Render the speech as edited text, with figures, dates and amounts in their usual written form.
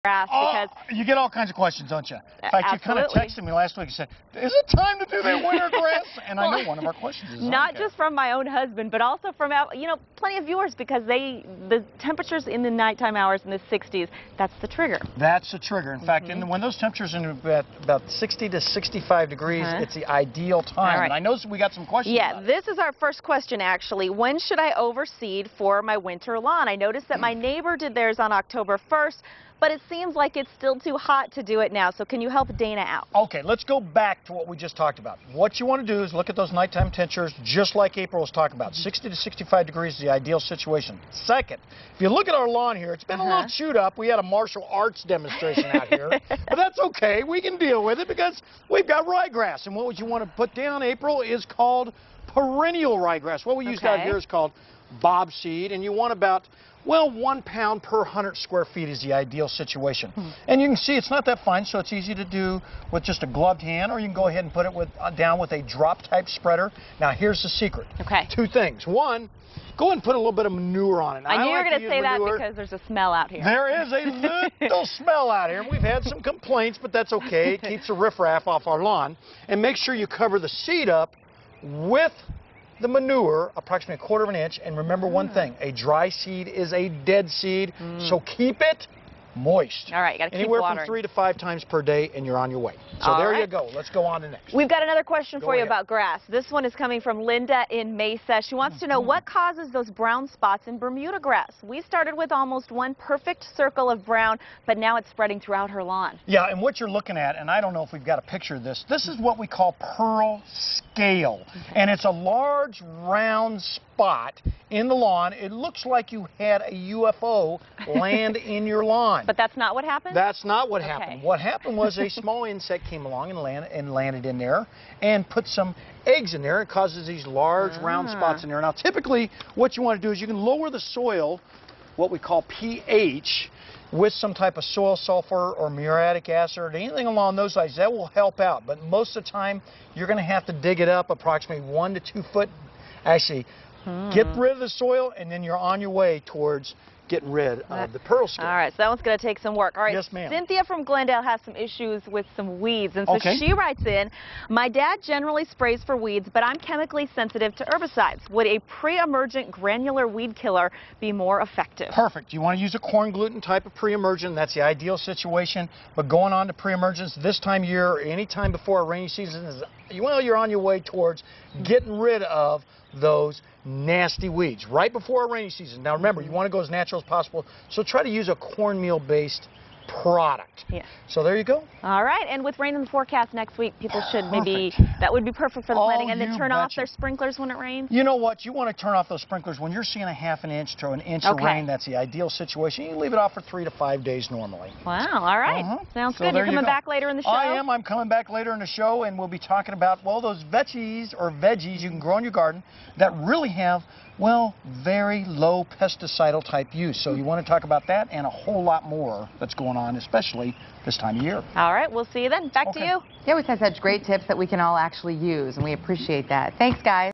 grass because you get all kinds of questions, don't you? In fact, you kind of absolutely. texted me last week and said, is it time to do that winter grass? And Well, I know one of our questions is not just from my own husband, but also from, plenty of viewers because the temperatures in the nighttime hours in the 60s, that's the trigger. That's the trigger. In fact, when those temperatures are about 60 to 65 degrees, it's the ideal time. All right. And I know we got some questions about this is our first question, actually. When should I overseed for my winter lawn? I noticed that my neighbor did theirs on October 1st, but it seems like it's still too hot to do it now. So can you help Dana out? Okay, let's go back to what we just talked about. What you want to do is look at those nighttime temperatures, just like April was talking about. 60 to 65 degrees is the ideal situation. Second, if you look at our lawn here, it's been a little chewed up. We had a martial arts demonstration out here, but that's okay. We can deal with it because we've got ryegrass. And what you want to put down, April, is called perennial ryegrass. What we used out here is called bob seed, and you want about 1 pound per 100 square feet is the ideal situation. And you can see it's not that fine, so it's easy to do with just a gloved hand, or you can go ahead and put it down with a drop type spreader. Now here's the secret. Two things. One, go ahead and put a little bit of manure on it. I knew you were going to say that because there's a smell out here. There is a little smell out here. We've had some complaints, but that's okay. It keeps the riffraff off our lawn. And make sure you cover the seed up with the manure, approximately 1/4 of an inch. And remember one thing, a dry seed is a dead seed, so keep it moist. All right, got to keep Anywhere watering. from 3 to 5 times per day, and you're on your way. So there you go. Let's go on to next. We've got another question for you about grass. This one is coming from Linda in Mesa. She wants to know what causes those brown spots in Bermuda grass. We started with almost one perfect circle of brown, but now it's spreading throughout her lawn. Yeah, and what you're looking at, and I don't know if we've got a picture of this, this is what we call pearl scale. And it's a large round spot in the lawn. It looks like you had a UFO land in your lawn. But that's not what happened? That's not what happened. What happened was a small insect came along and landed in there and put some eggs in there. It causes these large round spots in there. Now typically what you want to do is you can lower the soil, what we call pH, with some type of soil sulfur or muriatic acid or anything along those lines. That will help out. But most of the time you're going to have to dig it up approximately 1 to 2 foot. Actually, get rid of the soil, and then you're on your way towards getting rid of the pearl scale. All right, so that one's going to take some work. All right, yes, ma'am. Cynthia from Glendale has some issues with some weeds, and so she writes in, my dad generally sprays for weeds, but I'm chemically sensitive to herbicides. Would a pre-emergent granular weed killer be more effective? Perfect. You want to use a corn gluten type of pre-emergent. That's the ideal situation. But going on to pre-emergents this time of year or any time before a rainy season is, well, you're on your way towards getting rid of those nasty weeds right before a rainy season. Now remember, you want to go as natural as possible, so try to use a cornmeal based product. Yeah. So there you go. All right, and with rain in the forecast next week, people should maybe, that would be perfect for the planting, and then turn off their sprinklers when it rains? You know what? You want to turn off those sprinklers when you're seeing a ½ an inch to an inch of rain. That's the ideal situation. You leave it off for 3 to 5 days normally. Wow, all right. Sounds good. You're coming back later in the show? I am. I'm coming back later in the show, and we'll be talking about, well, those veggies you can grow in your garden that really have, well, very low pesticidal type use. So you want to talk about that and a whole lot more that's going on, especially this time of year. All right, we'll see you then. Back to you. He always has such great tips that we can all actually use, and we appreciate that. Thanks, guys.